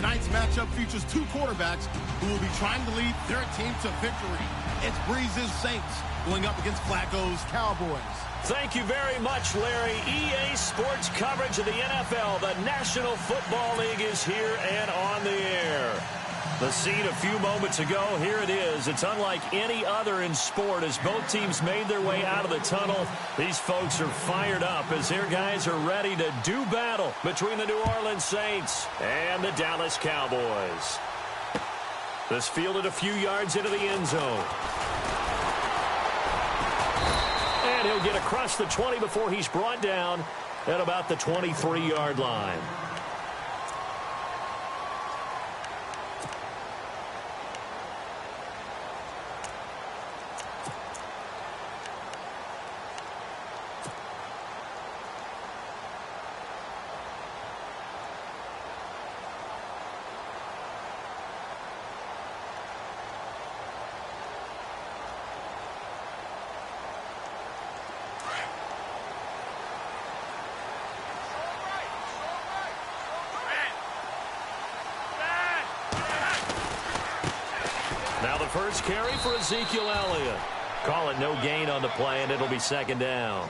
Tonight's matchup features two quarterbacks who will be trying to lead their team to victory. It's Breeze's Saints going up against Flacco's Cowboys. Thank you very much, Larry. EA Sports coverage of the NFL. The National Football League is here and on the air. The scene a few moments ago, here it is. It's unlike any other in sport as both teams made their way out of the tunnel. These folks are fired up as their guys are ready to do battle between the New Orleans Saints and the Dallas Cowboys. This fielded a few yards into the end zone. And he'll get across the 20 before he's brought down at about the 23-yard line. Now the first carry for Ezekiel Elliott. Call it no gain on the play, and it'll be second down.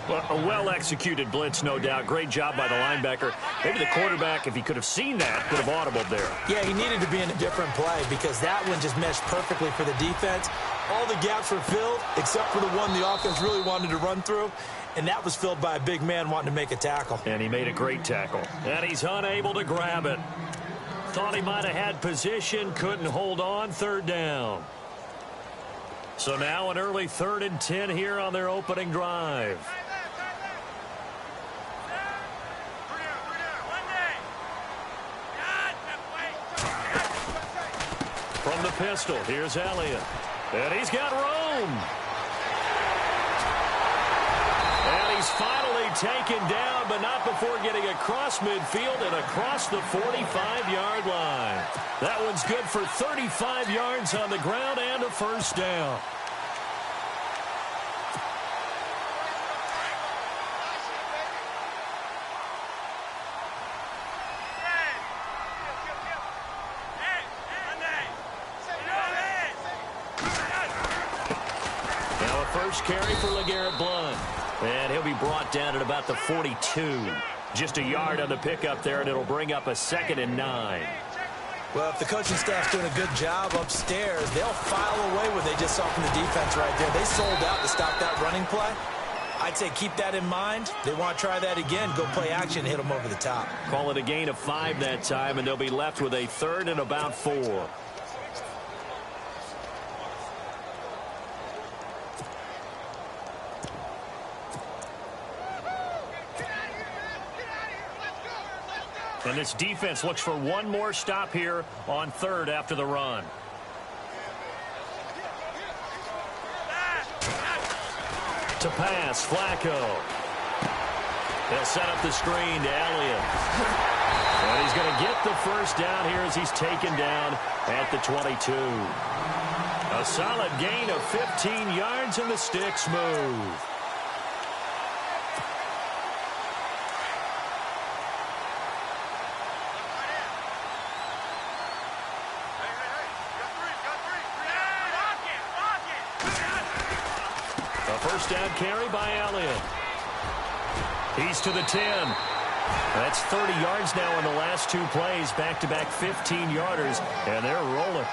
Well, a well-executed blitz, no doubt. Great job by the linebacker. Maybe the quarterback, if he could have seen that, could have audibled there. Yeah, he needed to be in a different play because that one just meshed perfectly for the defense. All the gaps were filled except for the one the offense really wanted to run through, and that was filled by a big man wanting to make a tackle. And he made a great tackle. And he's unable to grab it. Thought he might have had position, couldn't hold on, third down. So now an early 3rd and 10 here on their opening drive. From the pistol, here's Elliott. And he's got room. And he's finally taken down, but not before getting across midfield and across the 45-yard line. That one's good for 35 yards on the ground and a first down. Now a first carry for LeGarrette Blount. And he'll be brought down at about the 42. Just a yard on the pickup there, and it'll bring up a 2nd and 9. Well, if the coaching staff's doing a good job upstairs, they'll file away what they just saw from the defense right there. They sold out to stop that running play. I'd say keep that in mind. They want to try that again, go play action, hit them over the top. Call it a gain of 5 that time, and they'll be left with a 3rd and about 4. And this defense looks for one more stop here on 3rd after the run. To pass, Flacco. They'll set up the screen to Elliott. And he's going to get the first down here as he's taken down at the 22. A solid gain of 15 yards, and the sticks move. First down carry by Elliott. He's to the 10. That's 30 yards now in the last 2 plays. Back-to-back 15-yarders, and they're rolling.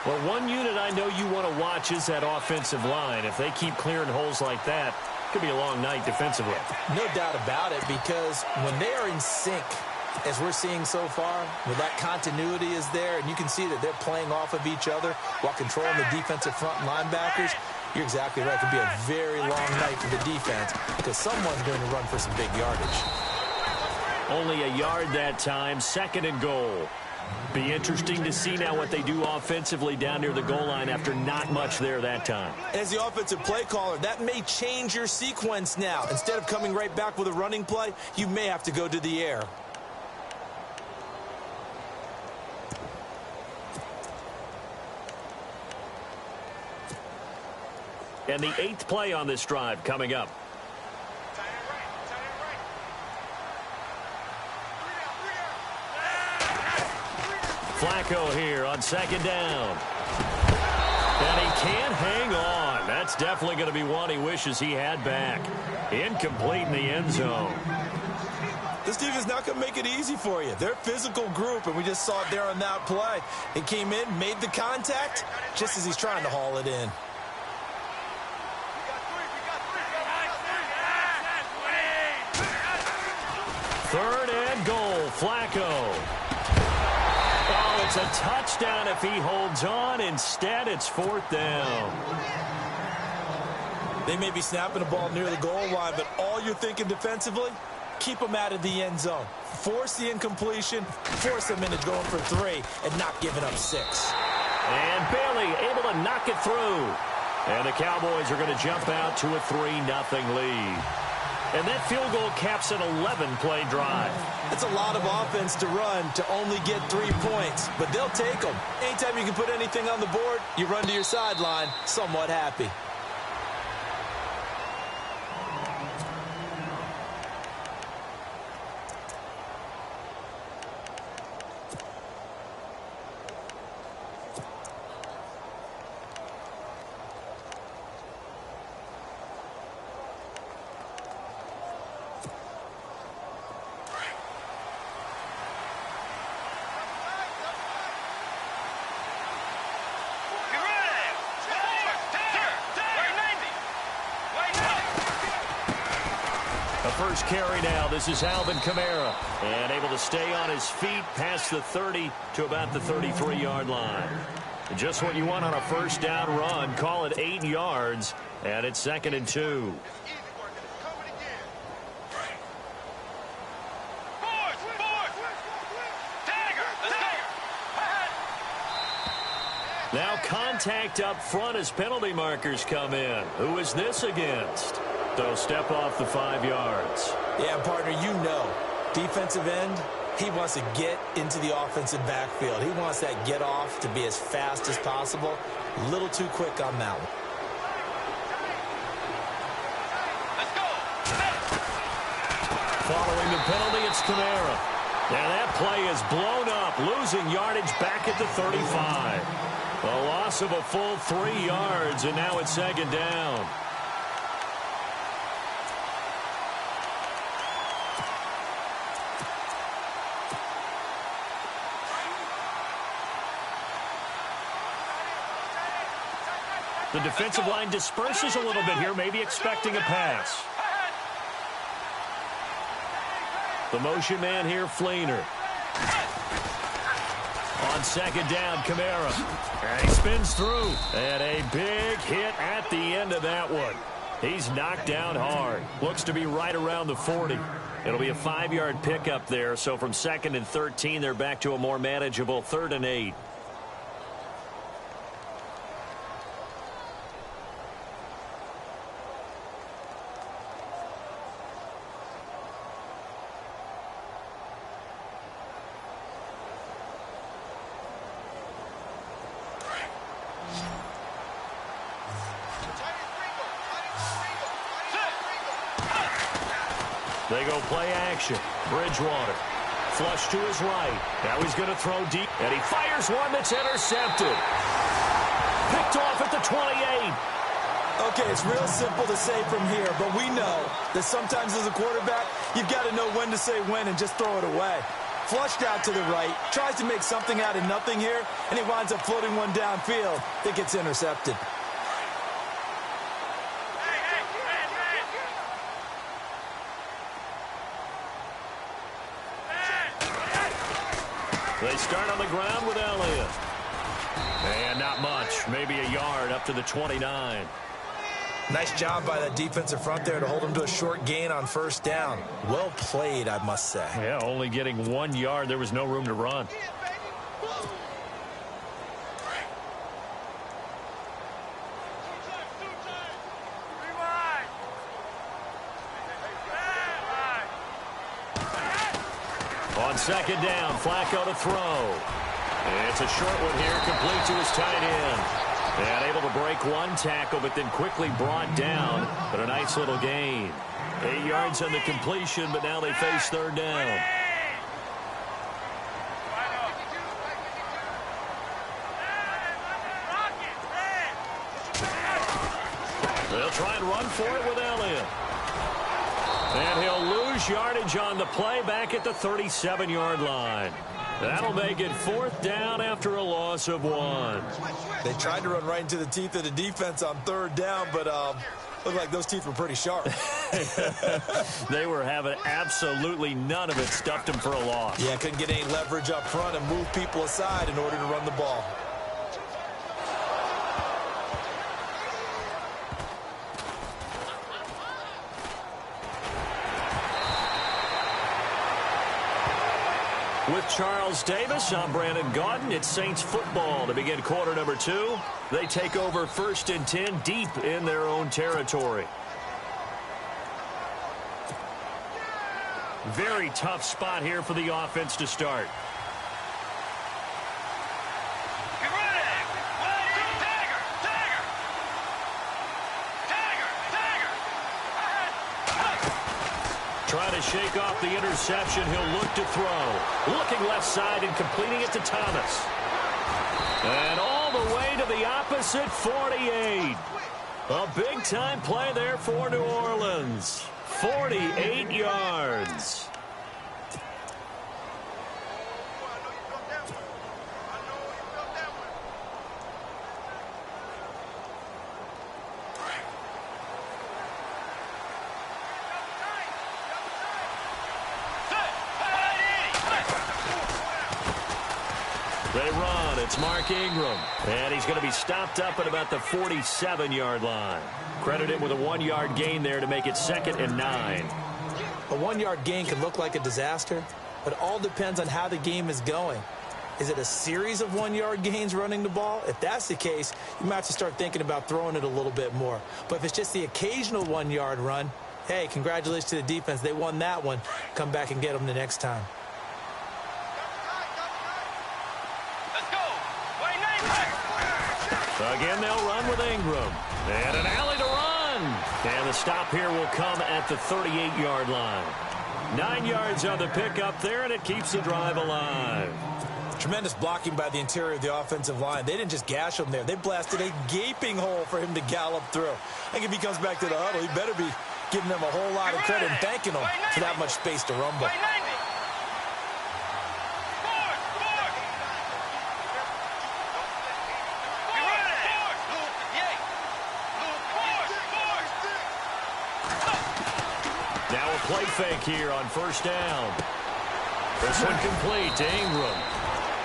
Well, one unit I know you want to watch is that offensive line. If they keep clearing holes like that, it could be a long night defensively. No doubt about it, because when they are in sync, as we're seeing so far, where that continuity is there, and you can see that they're playing off of each other while controlling the defensive front linebackers, you're exactly right. It could be a very long night for the defense because someone's going to run for some big yardage. Only a yard that time, 2nd and goal. Be interesting to see now what they do offensively down near the goal line after not much there that time. As the offensive play caller, that may change your sequence now. Instead of coming right back with a running play, you may have to go to the air. And the 8th play on this drive coming up. Flacco here on second down. And he can't hang on. That's definitely going to be one he wishes he had back. Incomplete in the end zone. This defense is not going to make it easy for you. They're a physical group, and we just saw it there on that play. He came in, made the contact, just as he's trying to haul it in. Third and goal, Flacco. Oh, it's a touchdown if he holds on. Instead, it's fourth down. They may be snapping the ball near the goal line, but all you're thinking defensively, keep them out of the end zone. Force the incompletion, force them into going for 3, and not giving up 6. And Bailey able to knock it through. And the Cowboys are going to jump out to a 3-0 lead. And that field goal caps an 11-play drive. It's a lot of offense to run to only get 3 points, but they'll take them. Anytime you can put anything on the board, you run to your sideline somewhat happy. First carry now. This is Alvin Kamara. And able to stay on his feet past the 30 to about the 33-yard line. Just what you want on a first down run. Call it 8 yards. And it's 2nd and 2. Now contact up front as penalty markers come in. Who is this against? They'll step off the 5 yards. Yeah, partner, you know, defensive end, he wants to get into the offensive backfield. He wants that get off to be as fast as possible. A little too quick on that one. Let's go. Following the penalty, it's Kamara. And that play is blown up, losing yardage back at the 35. A loss of a full 3 yards, and now it's 2nd down. The defensive line disperses a little bit here, maybe expecting a pass. The motion man here, Fleener. On 2nd down, Kamara. And he spins through. And a big hit at the end of that one. He's knocked down hard. Looks to be right around the 40. It'll be a 5-yard pickup there. So from 2nd and 13, they're back to a more manageable 3rd and 8. They go play action. Bridgewater. Flush to his right. Now he's going to throw deep. And he fires one that's intercepted. Picked off at the 28. Okay, it's real simple to say from here, but we know that sometimes as a quarterback, you've got to know when to say when and just throw it away. Flushed out to the right, tries to make something out of nothing here, and he winds up floating one downfield that gets intercepted. They start on the ground with Elliott. And not much. Maybe a yard up to the 29. Nice job by that defensive front there to hold him to a short gain on 1st down. Well played, I must say. Yeah, only getting 1 yard. There was no room to run. On 2nd down, Flacco to throw. It's a short one here, complete to his tight end. And able to break one tackle, but then quickly brought down. But a nice little gain. 8 yards on the completion, but now they face 3rd down. They'll try and run for it with Elliott. And he'll lose yardage on the play back at the 37-yard line. That'll make it 4th down after a loss of 1. They tried to run right into the teeth of the defense on 3rd down, but looked like those teeth were pretty sharp. They were having absolutely none of it. Stuffed them for a loss. Yeah, couldn't get any leverage up front and move people aside in order to run the ball. With Charles Davis, I'm Brandon Gaudin. It's Saints football to begin quarter number 2. They take over 1st and 10 deep in their own territory. Very tough spot here for the offense to start. Trying to shake off the interception. He'll look to throw. Looking left side and completing it to Thomas. And all the way to the opposite 48. A big-time play there for New Orleans. 48 yards. They run. It's Mark Ingram. And he's going to be stopped up at about the 47-yard line. Credit him with a 1-yard gain there to make it 2nd and 9. A 1-yard gain can look like a disaster, but it all depends on how the game is going. Is it a series of 1-yard gains running the ball? If that's the case, you might have to start thinking about throwing it a little bit more. But if it's just the occasional 1-yard run, hey, congratulations to the defense. They won that one. Come back and get them the next time. Again, they'll run with Ingram. And an alley to run. And the stop here will come at the 38-yard line. 9 yards on the pickup there, and it keeps the drive alive. Tremendous blocking by the interior of the offensive line. They didn't just gash him there. They blasted a gaping hole for him to gallop through. I think if he comes back to the huddle, he better be giving them a whole lot of credit and thanking them for that much space to rumble. Play fake here on 1st down. This one complete to Ingram.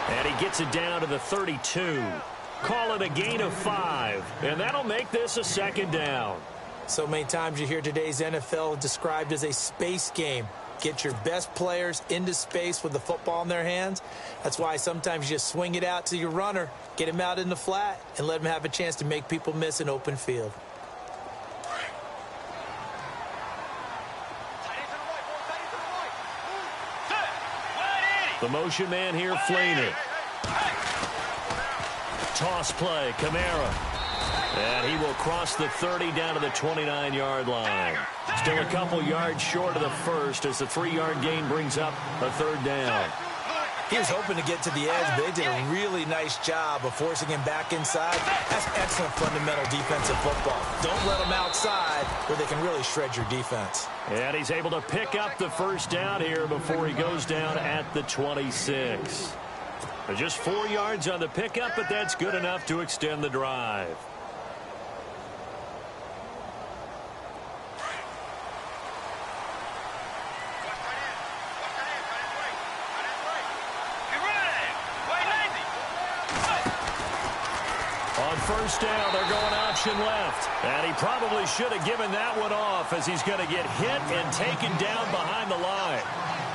And he gets it down to the 32. Call it a gain of 5. And that'll make this a 2nd down. So many times you hear today's NFL described as a space game. Get your best players into space with the football in their hands. That's why sometimes you just swing it out to your runner, get him out in the flat, and let him have a chance to make people miss an open field. The motion man here, Flaney. Toss play, Kamara. And he will cross the 30 down to the 29-yard line. Still a couple yards short of the first as the 3-yard gain brings up a 3rd down. He was hoping to get to the edge, but they did a really nice job of forcing him back inside. That's excellent fundamental defensive football. Don't let them outside where they can really shred your defense. And he's able to pick up the 1st down here before he goes down at the 26. Just 4 yards on the pickup, but that's good enough to extend the drive. On 1st down, they're going option left. And he probably should have given that one off as he's going to get hit and taken down behind the line.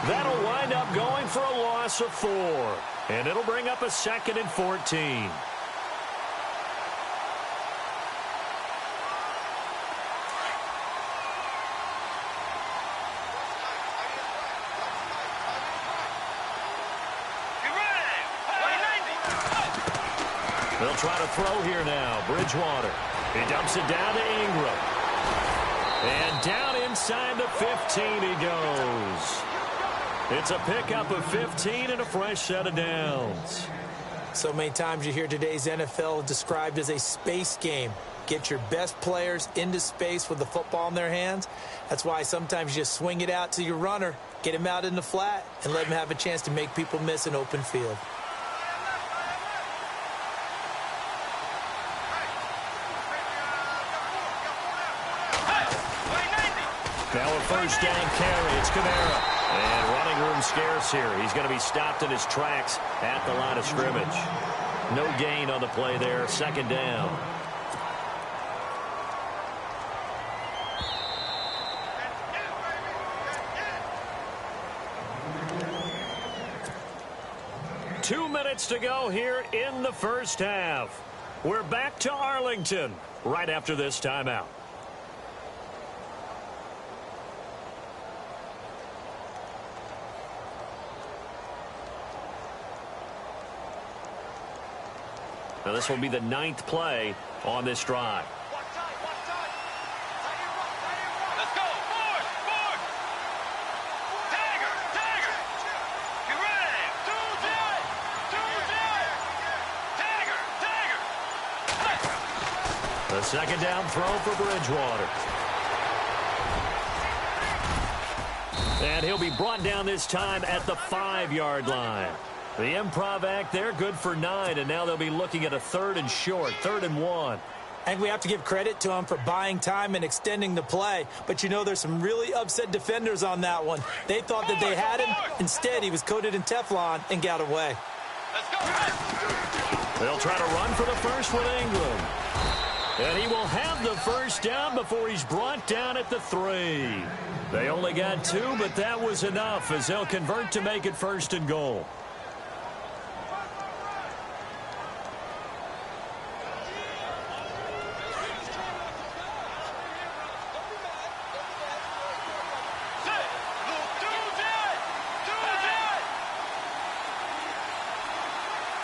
That'll wind up going for a loss of 4. And it'll bring up a 2nd and 14. They'll try to throw here now. Bridgewater. He dumps it down to Ingram. And down inside the 15 he goes. It's a pickup of 15 and a fresh set of downs. So many times you hear today's NFL described as a space game. Get your best players into space with the football in their hands. That's why sometimes you just swing it out to your runner, get him out in the flat, and let him have a chance to make people miss an open field. Now a first down carry. It's Kamara. And running room scarce here. He's going to be stopped in his tracks at the line of scrimmage. No gain on the play there. Second down. Two minutes to go here in the first half. We're back to Arlington right after this timeout. Now this will be the 9th play on this drive. Let's go. Forward. Forward. Tiger. Tiger. Get ready. Tiger. Tiger. The second down throw for Bridgewater. And he'll be brought down this time at the 5-yard line. The improv act there, good for 9, and now they'll be looking at a 3rd and short, 3rd and 1. And we have to give credit to him for buying time and extending the play. But, you know, there's some really upset defenders on that one. They thought that they had him. Instead, he was coated in Teflon and got away. Let's go. They'll try to run for the first with Ingram. And he will have the first down before he's brought down at the 3. They only got 2, but that was enough as they'll convert to make it 1st and goal.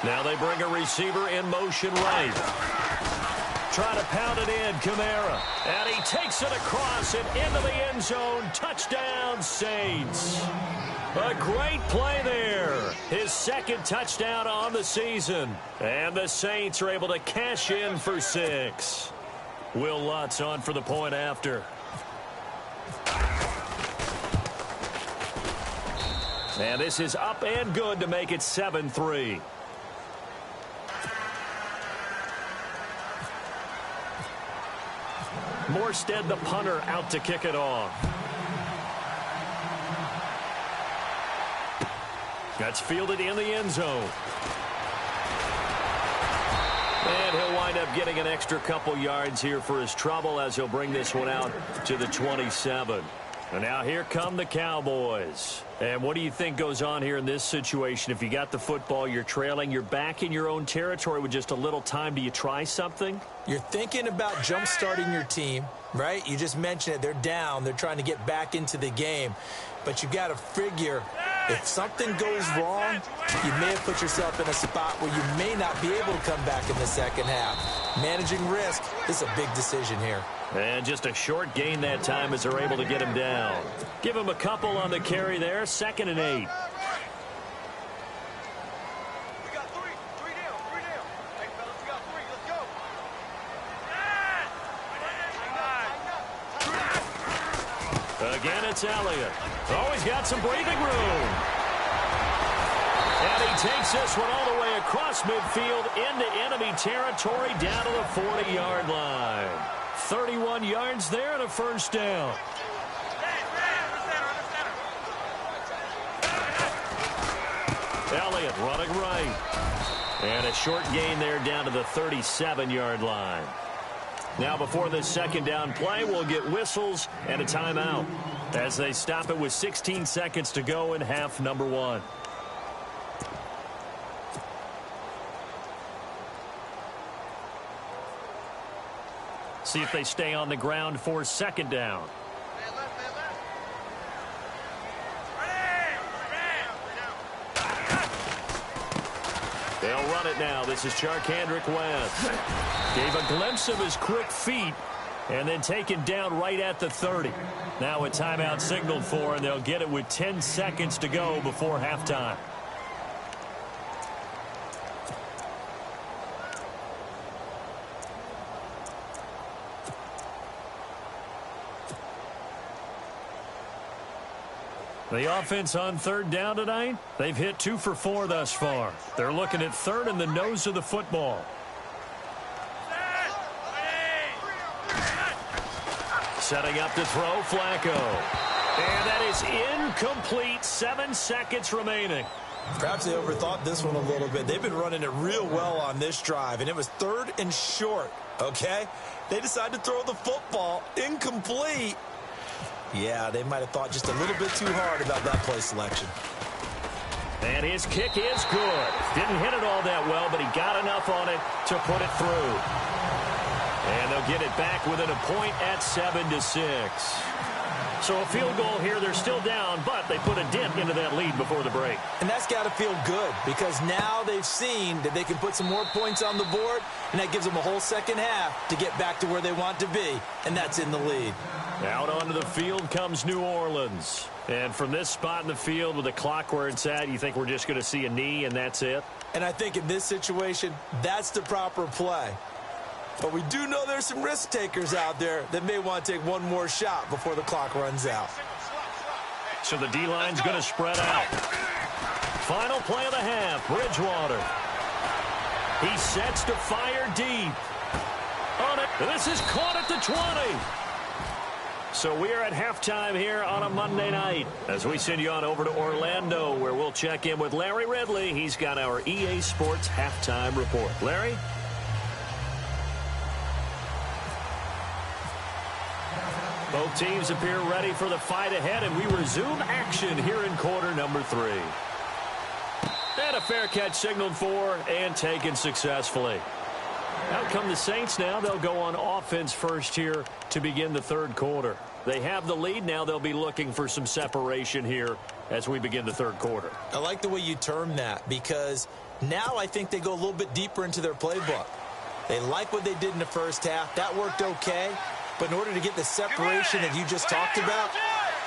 Now they bring a receiver in motion right. Try to pound it in, Kamara. And he takes it across and into the end zone. Touchdown, Saints. A great play there. His 2nd touchdown on the season. And the Saints are able to cash in for 6. Will Lutz on for the point after. And this is up and good to make it 7-3. Morstead, the punter, out to kick it off. That's fielded in the end zone. And he'll wind up getting an extra couple yards here for his trouble as he'll bring this one out to the 27. And now here come the Cowboys. And what do you think goes on here in this situation? If you got the football, you're trailing, you're back in your own territory with just a little time. Do you try something? You're thinking about jump-starting your team, right? You just mentioned it. They're down. They're trying to get back into the game. But you got to figure if something goes wrong, you may have put yourself in a spot where you may not be able to come back in the second half. Managing risk is a big decision here. And just a short gain that time as they're able to get him down. Give him a couple on the carry there. 2nd and 8. We got 3. 3 down. 3 down. Hey, fellas, we got 3. Let's go. Again, it's Elliott. Oh, he's got some breathing room. And he takes this one all the way across midfield into enemy territory down to the 40-yard line. 31 yards there and a first down. Elliott running right. And a short gain there down to the 37-yard line. Now before this second down play, we'll get whistles and a timeout as they stop it with 16 seconds to go in half number 1. See if they stay on the ground for 2nd down. They'll run it now. This is Charkandrick West. Gave a glimpse of his quick feet and then taken down right at the 30. Now a timeout signaled for, and they'll get it with 10 seconds to go before halftime. The offense on third down tonight, they've hit 2 for 4 thus far. They're looking at third in the nose of the football. Setting up to throw, Flacco. And that is incomplete. 7 seconds remaining. Perhaps they overthought this one a little bit. They've been running it real well on this drive, and it was 3rd and short, okay? They decided to throw the football incomplete. Yeah, they might have thought just a little bit too hard about that play selection. And his kick is good. Didn't hit it all that well, but he got enough on it to put it through. And they'll get it back within a point at 7-6. So a field goal here, they're still down, but they put a dent into that lead before the break. And that's got to feel good because now they've seen that they can put some more points on the board, and that gives them a whole second half to get back to where they want to be, and that's in the lead. Out onto the field comes New Orleans. And from this spot in the field with the clock where it's at, you think we're just going to see a knee and that's it? And I think in this situation, that's the proper play. But we do know there's some risk takers out there that may want to take one more shot before the clock runs out. So the D-line's going to spread out. Final play of the half, Bridgewater. He sets to fire deep. On it. This is caught at the 20. So we are at halftime here on a Monday night as we send you on over to Orlando where we'll check in with Larry Ridley. He's got our EA Sports halftime report. Larry? Both teams appear ready for the fight ahead, and we resume action here in quarter number 3. And a fair catch signaled for and taken successfully. Out come the Saints now. They'll go on offense first here to begin the third quarter. They have the lead now. They'll be looking for some separation here as we begin the third quarter. I like the way you term that because now I think they go a little bit deeper into their playbook. They like what they did in the first half. That worked okay. But in order to get the separation that you just talked about,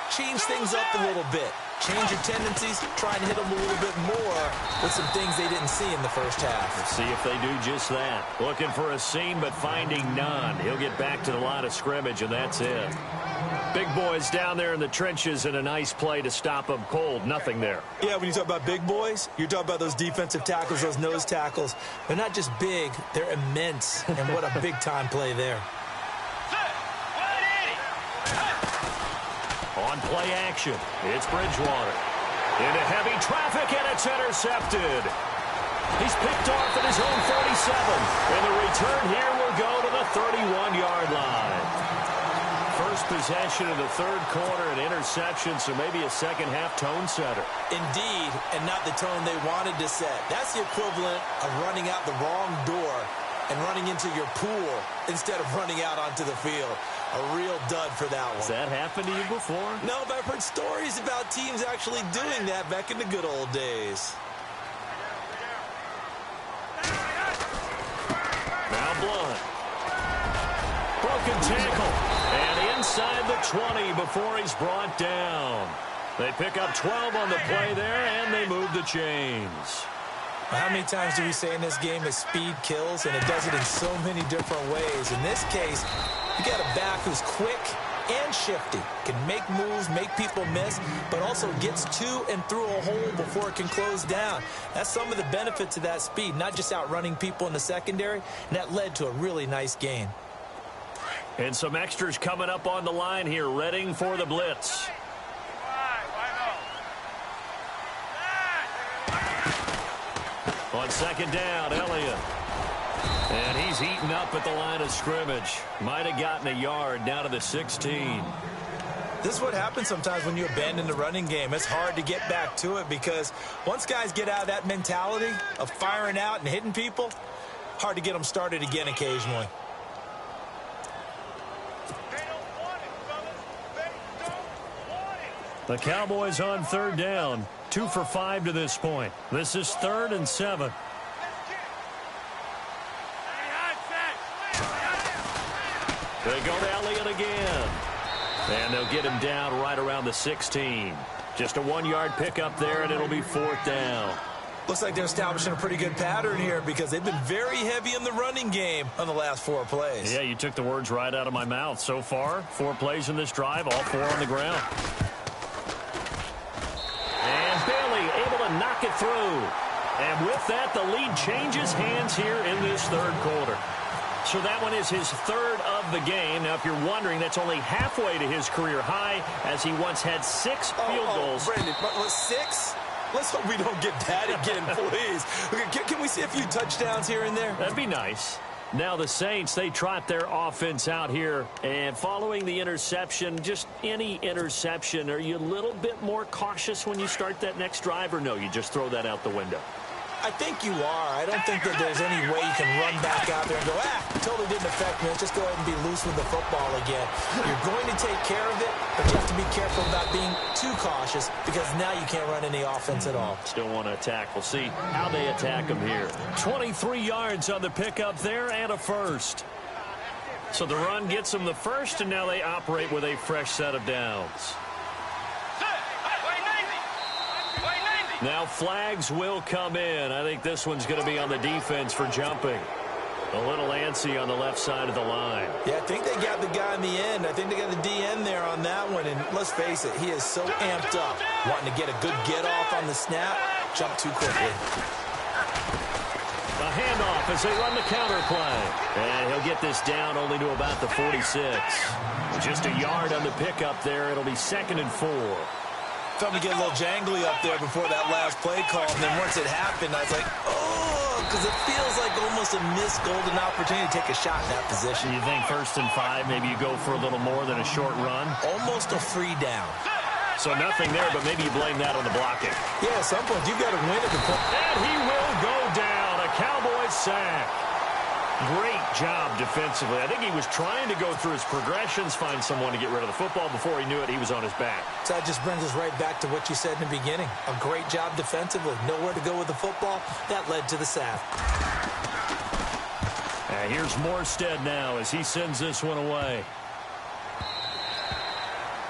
change things up a little bit. Change your tendencies, try and hit them a little bit more with some things they didn't see in the first half. Let's see if they do just that. Looking for a seam, but finding none. He'll get back to the line of scrimmage, and that's it. Big boys down there in the trenches, and a nice play to stop them cold. Nothing there. Yeah, when you talk about big boys, you're talking about those defensive tackles, those nose tackles. They're not just big, they're immense, and what a big-time play there. On play action, it's Bridgewater. Into heavy traffic, and it's intercepted. He's picked off at his own 47. And the return here will go to the 31-yard line. First possession of the third quarter, an interception, so maybe a second-half tone setter. Indeed, and not the tone they wanted to set. That's the equivalent of running out the wrong door and running into your pool instead of running out onto the field. A real dud for that one. Has that happened to you before? No, but I've heard stories about teams actually doing that back in the good old days. Now Blunt. Broken tackle. And inside the 20 before he's brought down. They pick up 12 on the play there, and they move the chains. How many times do we say in this game that speed kills, and it does it in so many different ways? In this case, you got a back who's quick and shifty, can make moves, make people miss, but also gets to and through a hole before it can close down. That's some of the benefits of that speed, not just outrunning people in the secondary, and that led to a really nice gain. And some extras coming up on the line here, readying for the blitz. On second down, Elliott. And he's eaten up at the line of scrimmage. Might have gotten a yard down to the 16. This is what happens sometimes when you abandon the running game. It's hard to get back to it because once guys get out of that mentality of firing out and hitting people, hard to get them started again occasionally. The Cowboys on third down. 2 for 5 to this point. This is 3rd and 7. They go to Elliott again. And they'll get him down right around the 16. Just a 1-yard pickup there, and it'll be 4th down. Looks like they're establishing a pretty good pattern here because they've been very heavy in the running game on the last 4 plays. Yeah, you took the words right out of my mouth. So far, 4 plays in this drive, all 4 on the ground. knock it through. And with that, the lead changes hands here in this third quarter. So that one is his third of the game. Now, if you're wondering, that's only halfway to his career high, as he once had 6 field goals. Brandon, but 6? Let's hope we don't get that again, please. Okay, can we see a few touchdowns here and there? That'd be nice. Now the Saints, they trot their offense out here. And following the interception, just any interception, are you a little bit more cautious when you start that next drive, or no, you just throw that out the window? I think you are. I don't think that there's any way you can run back out there and go, totally didn't affect me. Let's just go ahead and be loose with the football again. You're going to take care of it, but you have to be careful about being too cautious, because now you can't run any offense at all. Still want to attack. We'll see how they attack them here. 23 yards on the pickup there and a first. So the run gets them the first, and now they operate with a fresh set of downs. Now flags will come in. I think this one's going to be on the defense for jumping. A little antsy on the left side of the line. Yeah, I think they got the guy in the end. I think they got the DN there on that one. And let's face it, he is so amped up, wanting to get a good get-off on the snap, jump too quickly. A handoff as they run the counter play. And he'll get this down only to about the 46. Just a yard on the pickup there. It'll be 2nd and 4. Felt me get a little jangly up there before that last play call, and then once it happened, I was like, oh, because it feels like almost a missed golden opportunity to take a shot in that position. You think 1st and 5, maybe you go for a little more than a short run? Almost a free down. So nothing there, but maybe you blame that on the blocking. Yeah, at some point, you've got to win at the point. And he will go down. A Cowboys sack. Great job defensively. I think he was trying to go through his progressions, find someone to get rid of the football. Before he knew it, he was on his back. So that just brings us right back to what you said in the beginning. A great job defensively. Nowhere to go with the football. That led to the sack. Here's Morstead now as he sends this one away.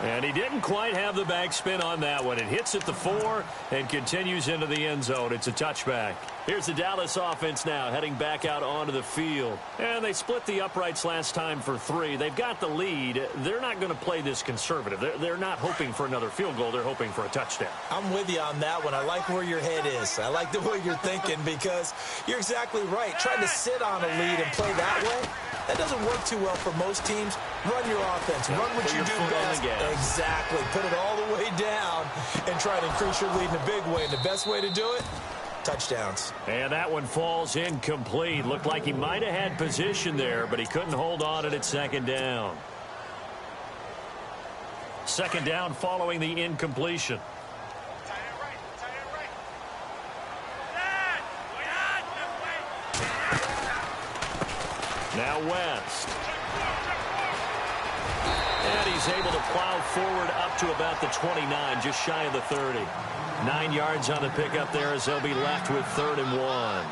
And he didn't quite have the backspin on that one. It hits at the 4 and continues into the end zone. It's a touchback. Here's the Dallas offense now heading back out onto the field. And they split the uprights last time for 3. They've got the lead. They're not going to play this conservative. They're not hoping for another field goal. They're hoping for a touchdown. I'm with you on that one. I like where your head is. I like the way you're thinking, because you're exactly right. Trying to sit on a lead and play that way, that doesn't work too well for most teams. Run your offense. Run what you do best. Exactly. Put it all the way down and try to increase your lead in a big way. And the best way to do it, touchdowns. And that one falls incomplete. Looked like he might have had position there, but he couldn't hold on it at 2nd down. 2nd down following the incompletion. Now West. And he's able to plow forward up to about the 29, just shy of the 30. 9 yards on the pickup there as they'll be left with 3rd and 1.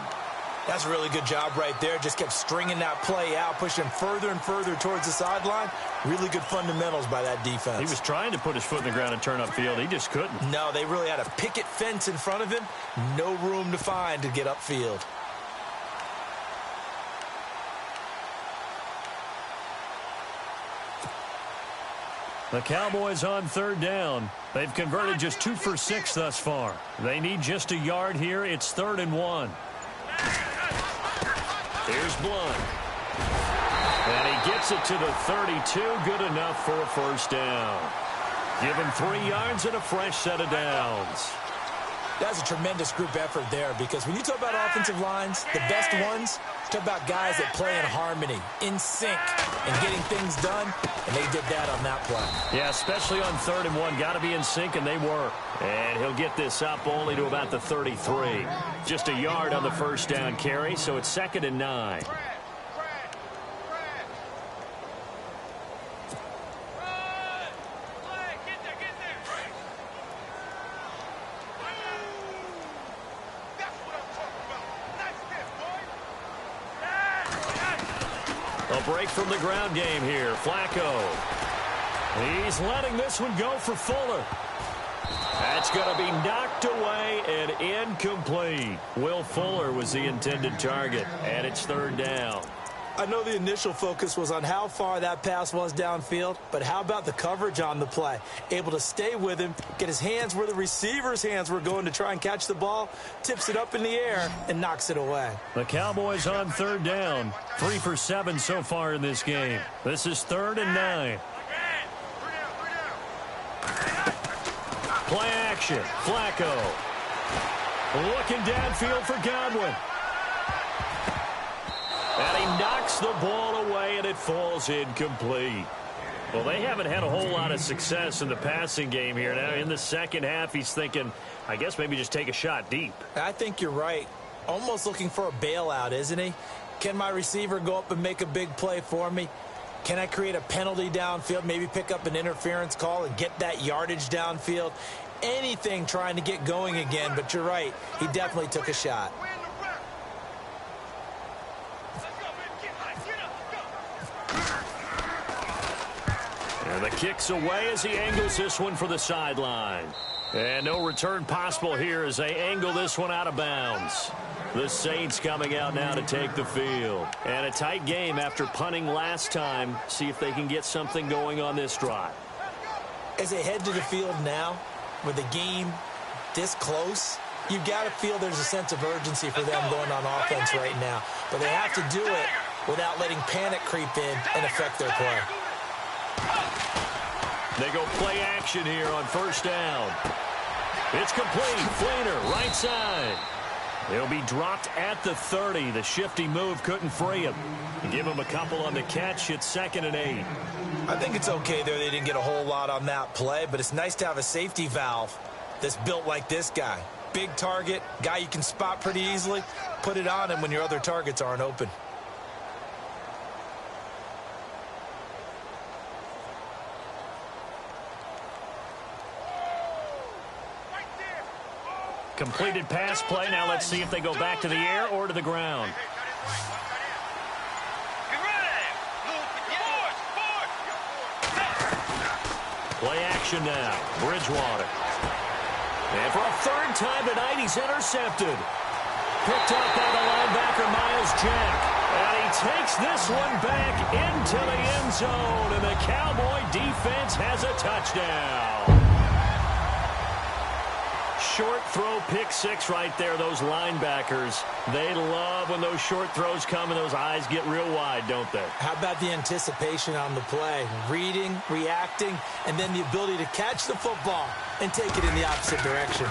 That's a really good job right there. Just kept stringing that play out, pushing him further and further towards the sideline. Really good fundamentals by that defense. He was trying to put his foot in the ground and turn upfield. He just couldn't. No, they really had a picket fence in front of him. No room to find to get upfield. The Cowboys on 3rd down. They've converted just 2 for 6 thus far. They need just a yard here. It's 3rd and 1. Here's Blunt. And he gets it to the 32. Good enough for a 1st down. Give him 3 yards and a fresh set of downs. That's a tremendous group effort there, because when you talk about offensive lines, the best ones, talk about guys that play in harmony, in sync, and getting things done, and they did that on that play. Yeah, especially on 3rd and 1. Got to be in sync, and they were. And he'll get this up only to about the 33. Just a yard on the 1st down carry, so it's 2nd and 9. A break from the ground game here. Flacco. He's letting this one go for Fuller. That's going to be knocked away and incomplete. Will Fuller was the intended target, and it's 3rd down. I know the initial focus was on how far that pass was downfield, but how about the coverage on the play? Able to stay with him, get his hands where the receiver's hands were going to try and catch the ball, tips it up in the air, and knocks it away. The Cowboys on third down. 3 for 7 so far in this game. This is 3rd and 9. Play action. Flacco. Looking downfield for Godwin. And he knocks the ball away, and it falls incomplete. Well, they haven't had a whole lot of success in the passing game here. Now, in the second half, he's thinking, I guess maybe just take a shot deep. I think you're right. Almost looking for a bailout, isn't he? Can my receiver go up and make a big play for me? Can I create a penalty downfield, maybe pick up an interference call and get that yardage downfield? Anything trying to get going again, but you're right. He definitely took a shot. And the kick's away as he angles this one for the sideline. And no return possible here as they angle this one out of bounds. The Saints coming out now to take the field. And a tight game after punting last time. See if they can get something going on this drive. As they head to the field now, with the game this close, you've got to feel there's a sense of urgency for them going on offense right now. But they have to do it without letting panic creep in and affect their play. They go play action here on first down. It's complete. Fleener, right side. He'll be dropped at the 30. The shifty move couldn't free him. Give him a couple on the catch. It's 2nd and 8. I think it's okay there. They didn't get a whole lot on that play, but it's nice to have a safety valve that's built like this guy. Big target, guy you can spot pretty easily. Put it on him when your other targets aren't open. Completed pass play. Now let's see if they go back to the air or to the ground. Play action now. Bridgewater. And for a 3rd time tonight, he's intercepted. Picked up by the linebacker, Miles Jack. And he takes this one back into the end zone. And the Cowboy defense has a touchdown. Short throw, pick 6 right there. Those linebackers, they love when those short throws come and those eyes get real wide, don't they? How about the anticipation on the play? Reading, reacting, and then the ability to catch the football and take it in the opposite direction.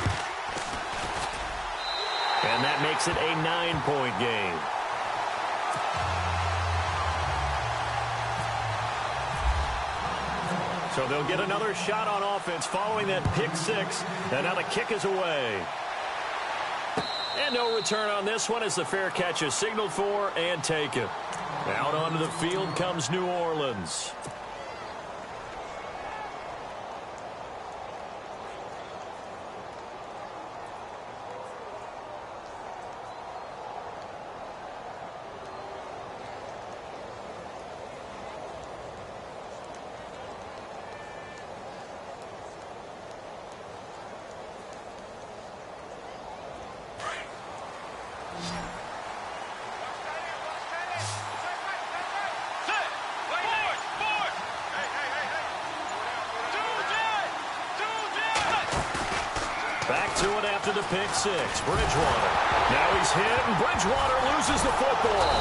And that makes it a 9-point game. So they'll get another shot on offense following that pick 6. And now the kick is away. And no return on this one as the fair catch is signaled for and taken. Out onto the field comes New Orleans. Back to it after the pick 6. Bridgewater. Now he's hit, and Bridgewater loses the football.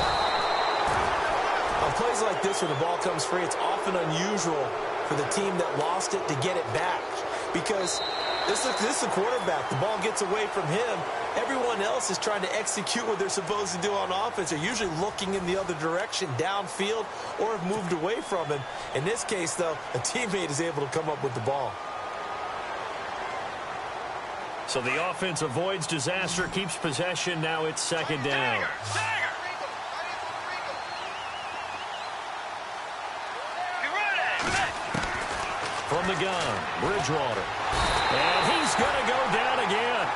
On plays like this where the ball comes free, it's often unusual for the team that lost it to get it back. Because this is the quarterback. The ball gets away from him. Everyone else is trying to execute what they're supposed to do on offense. They're usually looking in the other direction, downfield, or have moved away from him. In this case, though, a teammate is able to come up with the ball. So the offense avoids disaster, keeps possession. Now it's 2nd down. From the gun, Bridgewater. And he's going to go down again.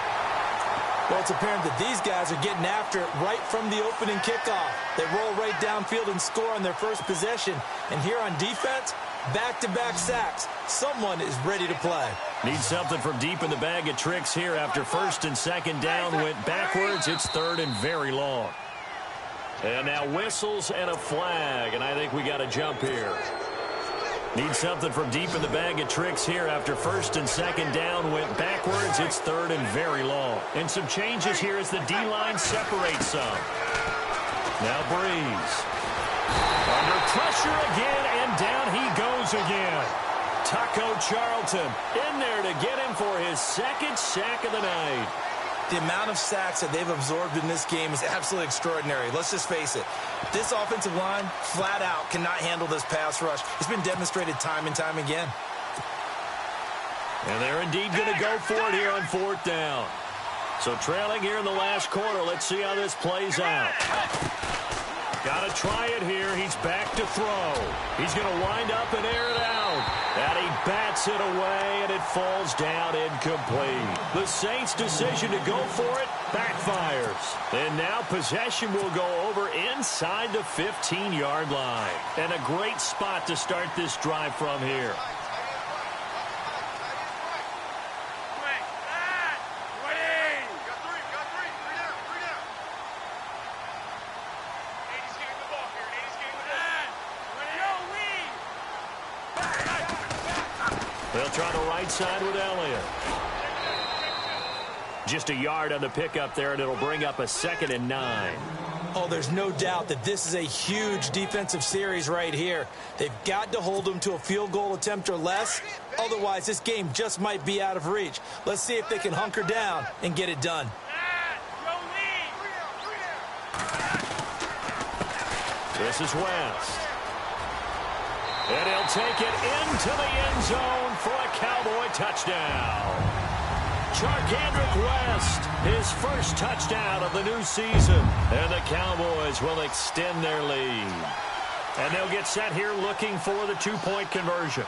Well, it's apparent that these guys are getting after it right from the opening kickoff. They roll right downfield and score on their first possession. And here on defense, back-to-back sacks. Someone is ready to play. Need something from deep in the bag of tricks here after 1st and 2nd down went backwards. It's 3rd and very long. And now whistles and a flag, and I think we got a jump here. Need something from deep in the bag of tricks here after first and second down went backwards. It's third and very long. And some changes here as the D-line separates some. Now Breeze. Under pressure again, and down he goes again. Taco Charlton in there to get him for his second sack of the night. The amount of sacks that they've absorbed in this game is absolutely extraordinary. Let's just face it. This offensive line, flat out, cannot handle this pass rush. It's been demonstrated time and time again. And they're indeed going to go for it here on fourth down. So trailing here in the last quarter. Let's see how this plays out. Got to try it here. He's back to throw. He's going to wind up and air it out. And he bats it away, and it falls down incomplete. The Saints' decision to go for it backfires. And now possession will go over inside the 15-yard line. And a great spot to start this drive from here. They'll try the right side with Elliott. Just a yard on the pickup there, and it'll bring up a 2nd and 9. Oh, there's no doubt that this is a huge defensive series right here. They've got to hold them to a field goal attempt or less. Otherwise, this game just might be out of reach. Let's see if they can hunker down and get it done. This is West. And he'll take it into the end zone for a Cowboy touchdown. Charkandrick West, his first touchdown of the new season. And the Cowboys will extend their lead. And they'll get set here looking for the two-point conversion.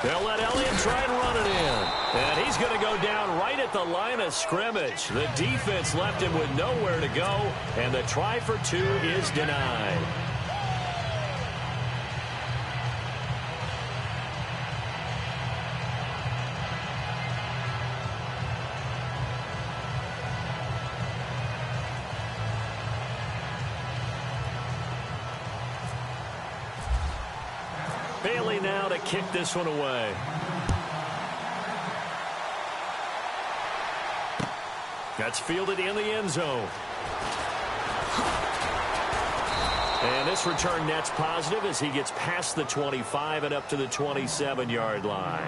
They'll let Elliott try and run it in. And he's going to go down right at the line of scrimmage. The defense left him with nowhere to go, and the try for 2 is denied. Bailey now to kick this one away. That's fielded in the end zone. And this return net's positive as he gets past the 25 and up to the 27-yard line.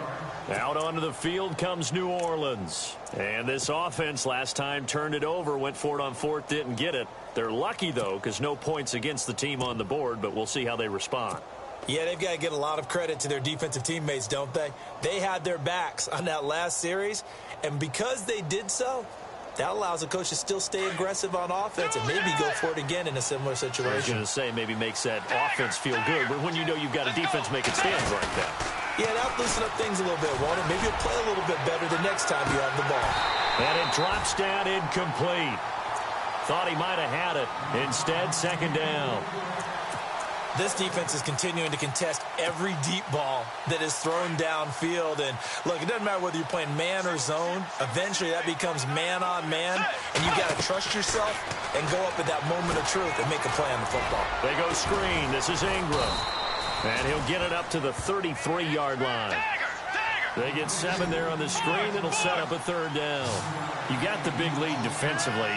Out onto the field comes New Orleans. And this offense last time turned it over, went for it on fourth, didn't get it. They're lucky, though, because no points against the team on the board, but we'll see how they respond. Yeah, they've got to get a lot of credit to their defensive teammates, don't they? They had their backs on that last series, and because they did so, that allows the coach to still stay aggressive on offense and maybe go for it again in a similar situation. I was going to say maybe makes that offense feel good, but when you know you've got a defense making stands like that. Yeah, that'll loosen up things a little bit, won't it? Maybe you'll play a little bit better the next time you have the ball. And it drops down incomplete. Thought he might have had it. Instead, second down. This defense is continuing to contest every deep ball that is thrown downfield. And, look, it doesn't matter whether you're playing man or zone. Eventually, that becomes man-on-man, and you've got to trust yourself and go up at that moment of truth and make a play on the football. They go screen. This is Ingram. And he'll get it up to the 33-yard line. They get 7 there on the screen. It'll set up a third down. You got the big lead defensively.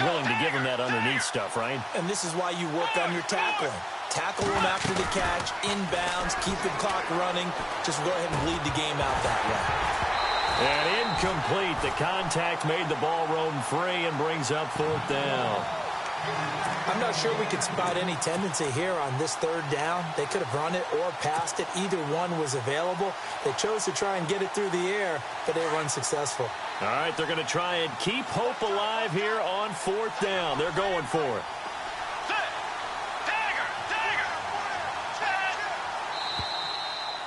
Willing to give him that underneath stuff, right? And this is why you work on your tackling. Tackle him after the catch, inbounds, keep the clock running. Just go ahead and bleed the game out that way. And incomplete. The contact made the ball roam free and brings up fourth down. I'm not sure we could spot any tendency here on this third down. They could have run it or passed it. Either one was available. They chose to try and get it through the air, but they were unsuccessful. All right, they're going to try and keep hope alive here on fourth down. They're going for it.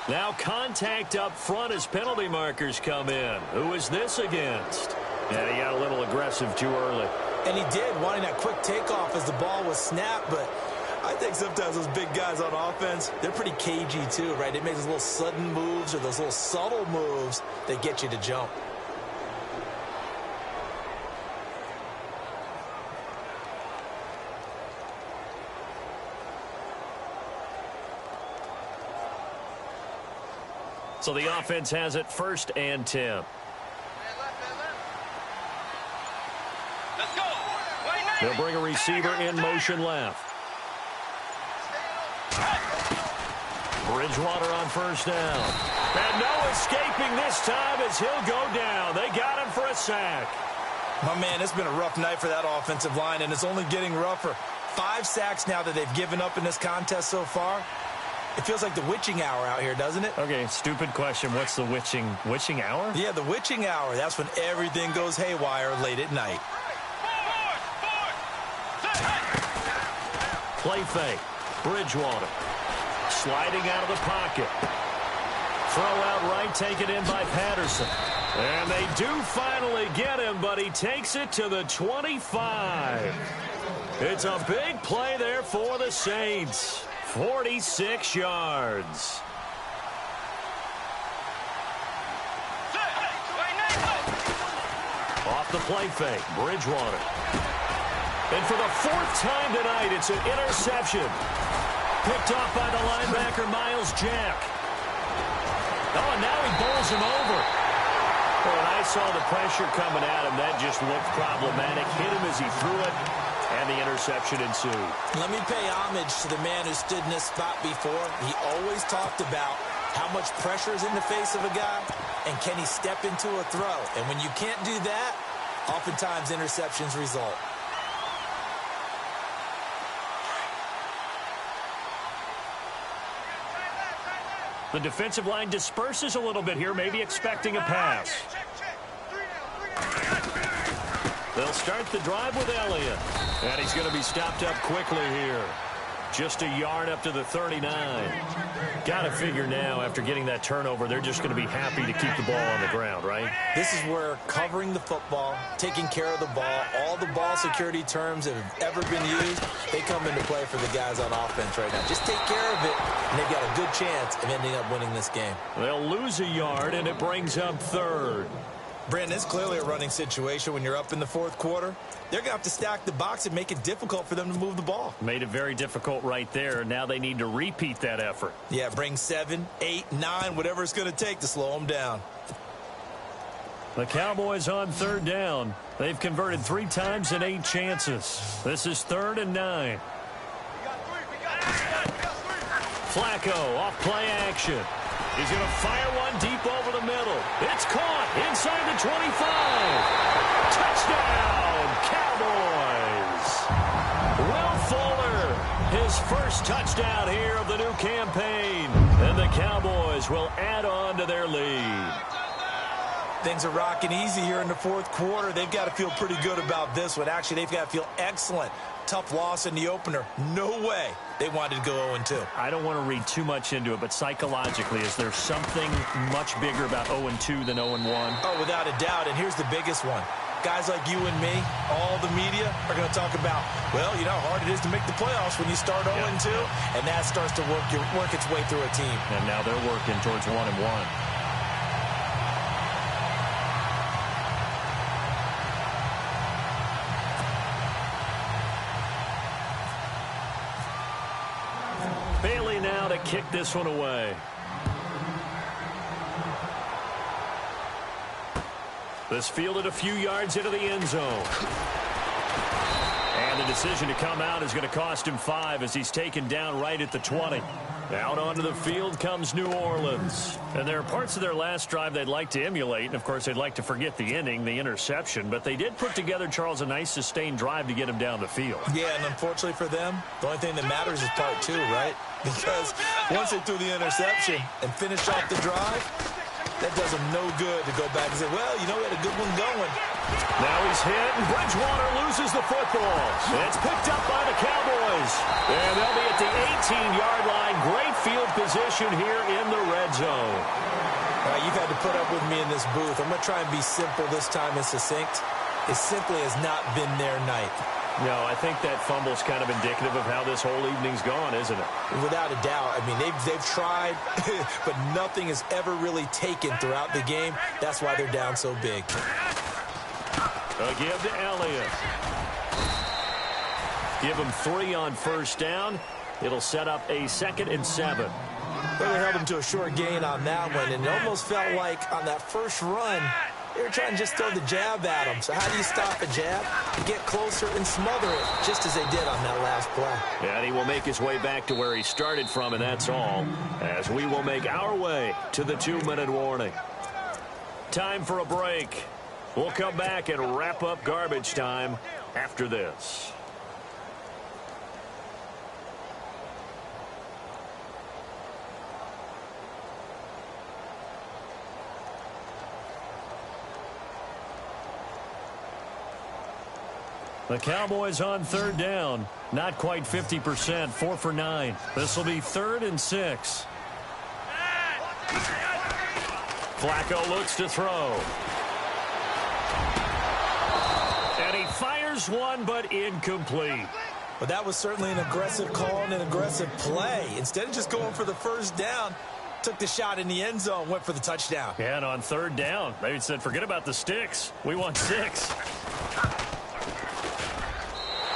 Now contact up front as penalty markers come in. Who is this against? Yeah, he got a little aggressive too early. And he did, wanting that quick takeoff as the ball was snapped, but I think sometimes those big guys on offense, they're pretty cagey too, right? They make those little sudden moves or those little subtle moves that get you to jump. So the offense has it 1st and 10. Let's go. They'll bring a receiver in motion left. Bridgewater on 1st down. And no escaping this time as he'll go down. They got him for a sack. My man, it's been a rough night for that offensive line, and it's only getting rougher. 5 sacks now that they've given up in this contest so far. It feels like the witching hour out here, doesn't it? Okay, stupid question. What's the witching hour? Yeah, the witching hour. That's when everything goes haywire late at night. Play fake. Bridgewater. Sliding out of the pocket. Throw out right, taken in by Patterson. And they do finally get him, but he takes it to the 25. It's a big play there for the Saints. 46 yards. Off the play fake, Bridgewater. And for the 4th time tonight, it's an interception. Picked off by the linebacker, Miles Jack. Oh, and now he bowls him over. Well, when I saw the pressure coming at him, that just looked problematic. Hit him as he threw it, and the interception ensued. Let me pay homage to the man who stood in this spot before. He always talked about how much pressure is in the face of a guy, and can he step into a throw. And when you can't do that, oftentimes interceptions result. The defensive line disperses a little bit here, maybe expecting a pass. They'll start the drive with Elliott. And he's going to be stopped up quickly here. Just a yard up to the 39. Got to figure now, after getting that turnover, they're just going to be happy to keep the ball on the ground, right? This is where covering the football, taking care of the ball, all the ball security terms that have ever been used, they come into play for the guys on offense right now. Just take care of it, and they've got a good chance of ending up winning this game. They'll lose a yard, and it brings up 3rd. Brandon, it's clearly a running situation when you're up in the 4th quarter. They're going to have to stack the box and make it difficult for them to move the ball. Made it very difficult right there. Now they need to repeat that effort. Yeah, bring 7, 8, 9, whatever it's going to take to slow them down. The Cowboys on 3rd down. They've converted 3 times in 8 chances. This is 3rd and 9. Flacco off play action. He's going to fire one deep over the middle. It's caught inside the 25. Touchdown, Cowboys. Will Fuller, his first touchdown here of the new campaign. And the Cowboys will add on to their lead. Things are rocking easy here in the 4th quarter. They've got to feel pretty good about this one. Actually, they've got to feel excellent. Tough loss in the opener. No way they wanted to go 0-2. I don't want to read too much into it, but psychologically, is there something much bigger about 0-2 than 0-1? Oh, without a doubt, and here's the biggest one. Guys like you and me, all the media, are going to talk about, well, you know how hard it is to make the playoffs when you start 0-2, and that starts to work its way through a team. And now they're working towards 1-1. Bailey now to kick this one away. This fielded a few yards into the end zone. And the decision to come out is going to cost him 5 as he's taken down right at the 20. Out onto the field comes New Orleans. And there are parts of their last drive they'd like to emulate. And, of course, they'd like to forget the inning, the interception. But they did put together, Charles, a nice sustained drive to get him down the field. Yeah, and unfortunately for them, the only thing that matters is part 2, right? Because once they threw the interception and finished off the drive, that does them no good to go back and say, well, you know, we had a good one going. Now he's hit, and Bridgewater loses the football. It's picked up by the Cowboys. And they'll be at the 18-yard line. Great field position here in the red zone. You've had to put up with me in this booth. I'm going to try and be simple this time and succinct. It simply has not been their night. No, I think that fumble's kind of indicative of how this whole evening's gone, isn't it? Without a doubt. I mean, they've tried, but nothing is ever really taken throughout the game. That's why they're down so big. A give to Elliott. Give him 3 on first down. It'll set up a 2nd and 7. Really held them to a short gain on that one, and it almost felt like on that first run, they were trying to just throw the jab at them. So how do you stop a jab? You get closer and smother it, just as they did on that last play. Yeah, and he will make his way back to where he started from, and that's all, as we will make our way to the 2-minute warning. Time for a break. We'll come back and wrap up garbage time after this. The Cowboys on 3rd down. Not quite 50%, 4 for 9. This will be 3rd and 6. Flacco looks to throw. And he fires one, but incomplete. But that was certainly an aggressive call and an aggressive play. Instead of just going for the first down, took the shot in the end zone, went for the touchdown. Yeah, and on 3rd down, they said, forget about the sticks. We want 6.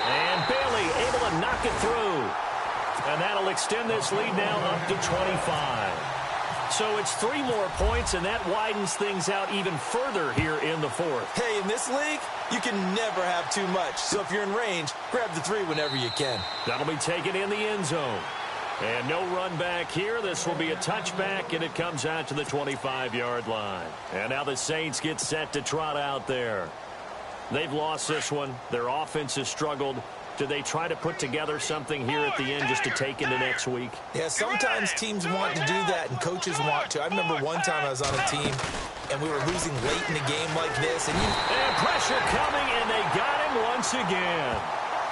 And Bailey able to knock it through. And that'll extend this lead now up to 25. So it's 3 more points, and that widens things out even further here in the 4th. Hey, in this league, you can never have too much. So if you're in range, grab the 3 whenever you can. That'll be taken in the end zone. And no run back here. This will be a touchback, and it comes out to the 25-yard line. And now the Saints get set to trot out there. They've lost this one. Their offense has struggled. Do they try to put together something here at the end just to take into next week? Yeah, sometimes teams want to do that and coaches want to. I remember one time I was on a team and we were losing late in a game like this. And pressure coming, and they got him once again.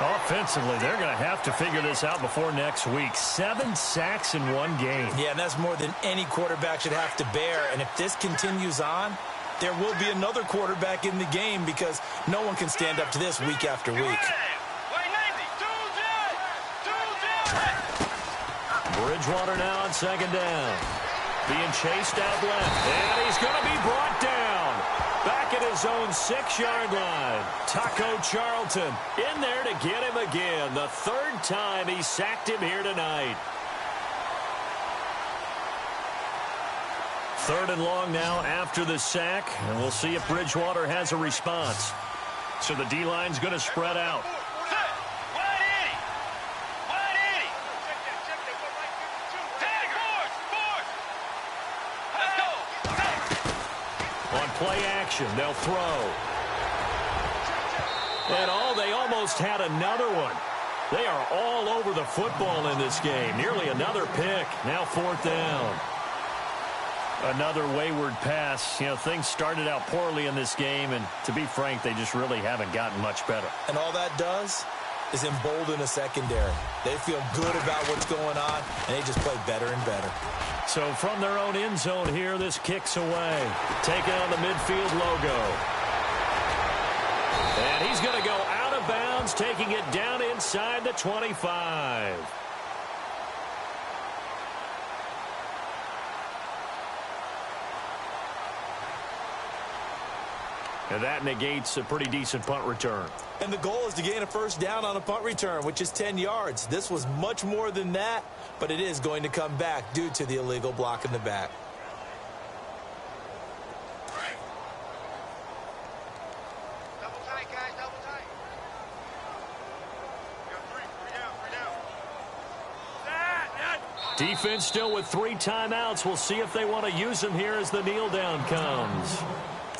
Offensively, they're going to have to figure this out before next week. 7 sacks in one game. Yeah, and that's more than any quarterback should have to bear. And if this continues on, there will be another quarterback in the game because no one can stand up to this week after week. Bridgewater now on 2nd down. Being chased out left. And he's going to be brought down. Back at his own 6-yard line. Taco Charlton in there to get him again. The 3rd time he sacked him here tonight. 3rd and long now after the sack. And we'll see if Bridgewater has a response. So the D-line's going to spread out. Play action. They'll throw. And they almost had another one. They are all over the football in this game. Nearly another pick. Now 4th down. Another wayward pass. You know, things started out poorly in this game, and to be frank, they just really haven't gotten much better. And all that does is embolden a secondary. They feel good about what's going on, and they just play better and better. So from their own end zone here, this kicks away. Taking on the midfield logo. And he's going to go out of bounds, taking it down inside the 25. And that negates a pretty decent punt return. And the goal is to gain a first down on a punt return, which is 10 yards. This was much more than that, but it is going to come back due to the illegal block in the back. Double tight, guys, double tight. Three down. Defense still with 3 timeouts. We'll see if they want to use them here as the kneel down comes.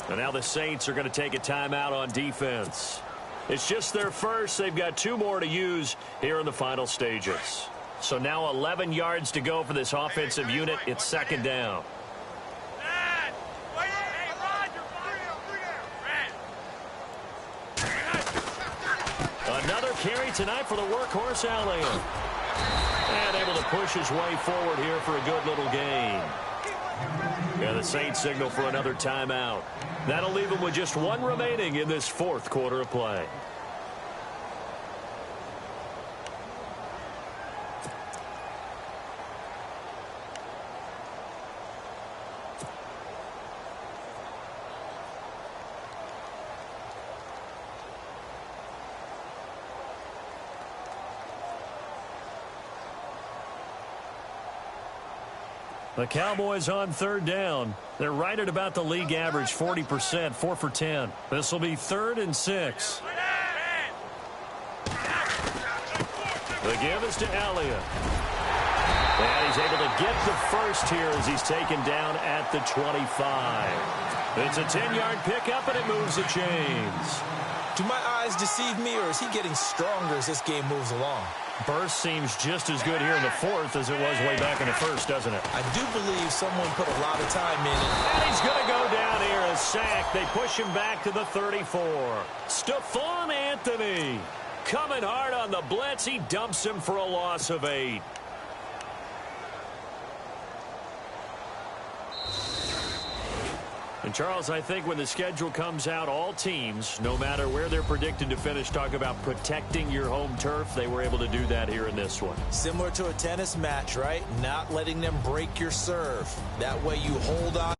And now the Saints are going to take a timeout on defense. It's just their first. They've got 2 more to use here in the final stages. So now 11 yards to go for this offensive unit. It's 2nd down. Another carry tonight for the workhorse Allen. And able to push his way forward here for a good little gain. Yeah, the Saints signal for another timeout. That'll leave them with just 1 remaining in this 4th quarter of play. The Cowboys on third down. They're right at about the league average, 40%, 4 for 10. This will be 3rd and 6. The give is to Elliott. And he's able to get the first here as he's taken down at the 25. It's a 10-yard pickup, and it moves the chains. Do my eyes deceive me, or is he getting stronger as this game moves along? Burst seems just as good here in the 4th as it was way back in the 1st, doesn't it? I do believe someone put a lot of time in it. And he's going to go down here, a sack. They push him back to the 34. Stephon Anthony coming hard on the blitz. He dumps him for a loss of 8. And, Charles, I think when the schedule comes out, all teams, no matter where they're predicted to finish, talk about protecting your home turf. They were able to do that here in this one. Similar to a tennis match, right? Not letting them break your serve. That way you hold on.